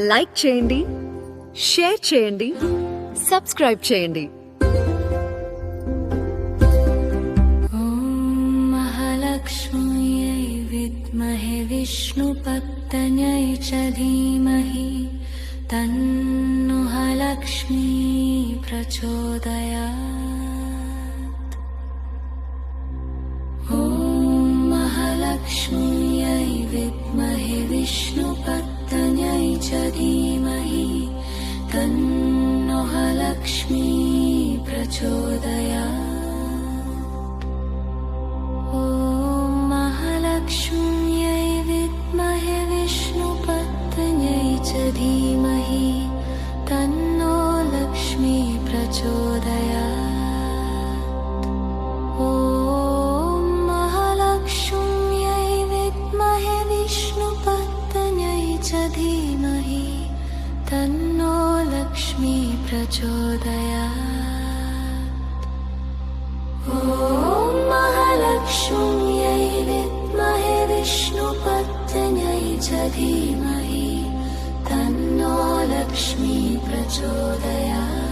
Like చేయండి, share చేయండి, subscribe చేయండి. महालक्ष्म्यै विद्महे विष्णुपत्न्यै च धीमहि तन्नो लक्ष्मी प्रचोदयात्. ॐ महालक्ष्म्यै विद्महे विष्णुपत्न्यै च धीमहि तन्नो लक्ष्मी प्रचोदयात्. लक्ष्म्यै विद्महे विष्णुपत्न्यै च धीमहि तन्नो लक्ष्मी प्रचोदयात्. ॐ महालक्ष्म्यै विद्महे विष्णुपत्न्यै च धीमहि तन्नो लक्ष्मी प्रचोदयात्. ॐ महालक्ष्म्यै विद्महे विष्णुपत्न्यै च धीमहि तन्नो लक्ष्मी प्रचोदयात्.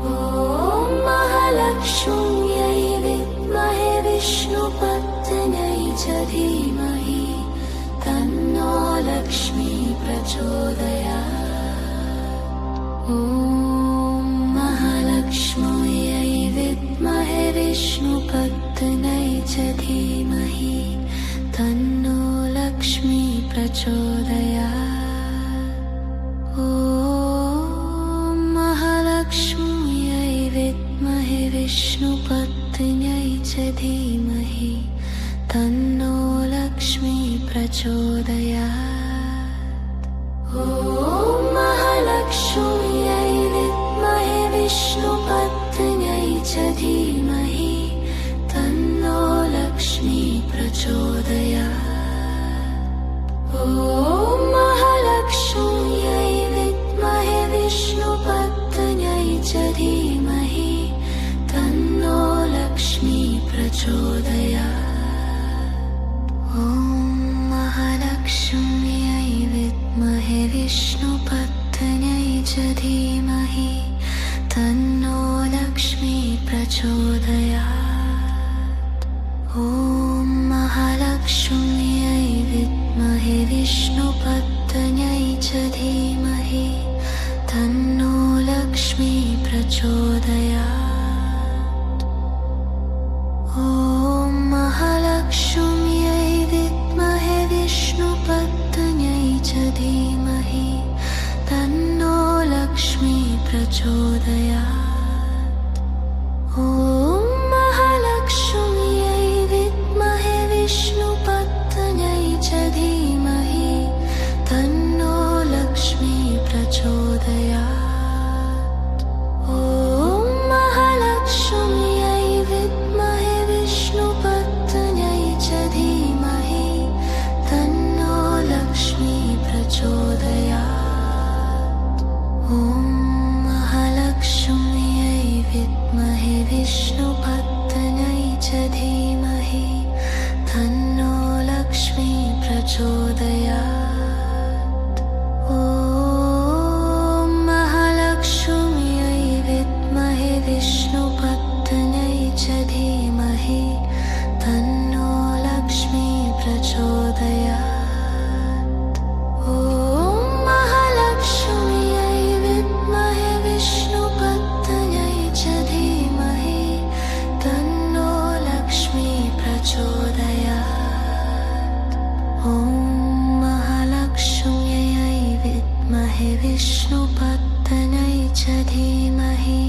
ॐ महालक्ष्म्यै विद्महे विष्णुपत्न्यै च धीमहि तन्नो लक्ष्मी प्रचोदयात्. ॐ महालक्ष्म्यै विद्महे विष्णुपत्न्यै च धीमहि तन्नो लक्ष्मी प्रचोदयात्. ॐ महालक्ष्म्यै विद्महे विष्णुपत्न्यै च धीमहि तन्नो लक्ष्मी प्रचोदयात्. ॐ महालक्ष्म्यै विद्महे विष्णुपत्न्यै च धीमहि तन्नो लक्ष्मी प्रचोदयात्. ॐ महालक्ष्म्यै विद्महे विष्णुपत्न्यै च धीमहि तन्नो लक्ष्मी प्रचोदयात्. ॐ महालक्ष्म्यै विद्महे विष्णुपत्न्यै च धीमहि तन्नो लक्ष्मी प्रचोदयात्. ॐ महालक्ष्म्यै विद्महे विष्णुपत्न्यै च धीमहि तन्नो लक्ष्मी प्रचोदयात्. ॐ महालक्ष्म्यै विद्महे विष्णुपत्न्यै च धीमहि तन्नो लक्ष्मी प्रचोदयात्. ॐ महालक्ष्म्यै विद्महे विष्णुपत्न्यै च धीमहि तन्नो लक्ष्मी प्रचोदयात्. ॐ महालक्ष्म्यै विद्महे विष्णुपत्न्यै च धीमहि तन्नो लक्ष्मी प्रचोदयात्. ॐ महालक्ष्म्यै विद्महे विष्णुपत्न्यै च धीमहि तन्नो लक्ष्मी प्रचोदयात्. ॐ महालक्ष्म्यै विद्महे विष्णुपत्न्यै च धीमहि तन्नो लक्ष्मी प्रचोदयात्. ॐ महालक्ष्म्यै विद्महे विष्णुपत्न्यै च धीमहि तन्नो लक्ष्मी प्रचोदयात्. ॐ महालक्ष्म्यै विद्महे विष्णुपत्न्यै च धीमहि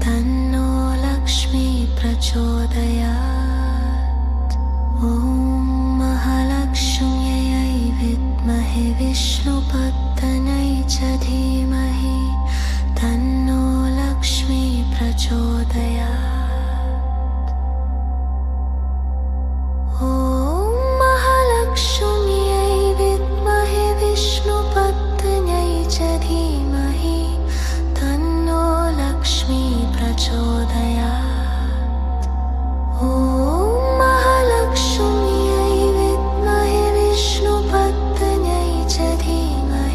तन्नो लक्ष्मी प्रचोदयात्. ॐ महालक्ष्म्यै विद्महे विष्णुपत्न्यै च धीमहि तन्नो लक्ष्मी प्रचोदयात्. ॐ महालक्ष्म्यै विद्महे विष्णुपत्न्यै च धीमहि तन्नो लक्ष्मी प्रचोदयात्. ॐ महालक्ष्म्यै विद्महे विष्णुपत्न्यै च धीमहि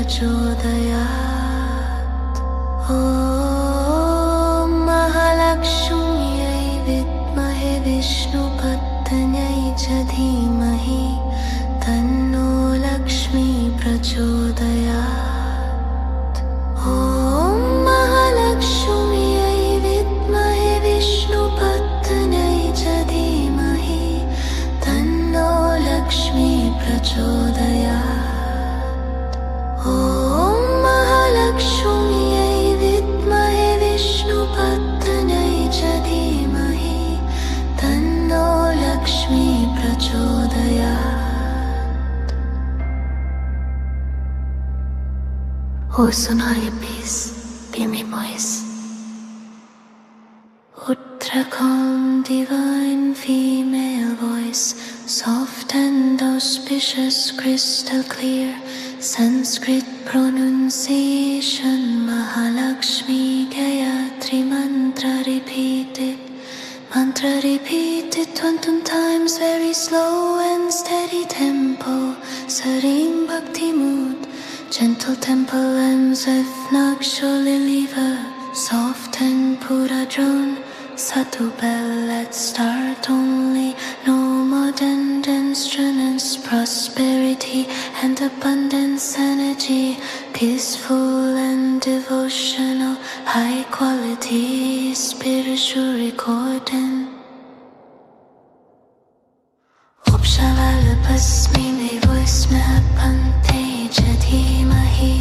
प्रचोदयात् ॐ महालक्ष्म्यै विद्महे विष्णुपत्न्यै च धीमहि तन्नो लक्ष्मी प्रचोदयात् ॐ महालक्ष्म्यै विद्महे विष्णुपत्न्यै च धीमहि तन्नो लक्ष्मी प्रचोदयात् ॐ महालक्ष्म्यै विद्महे विष्णुपत्न्यै च धीमहि तन्नो लक्ष्मी प्रचोदयात् Oh, Sonaria, please, be my voice. Uttrakam, divine female voice, soft and auspicious, crystal clear, Sanskrit pronunciation, Mahalakshmi Gayatri mantra repeated. Mantra repeated 21 times, very slow and steady tempo, serene bhakti mood. Gentle temple ends with Naksha liver, soft and pura drone. Subtle bell, let's start only. No modern instruments, prosperity and abundance energy. Peaceful and devotional, high quality spiritual recording. Upshavalabhasmi me voice me pante च धीमहि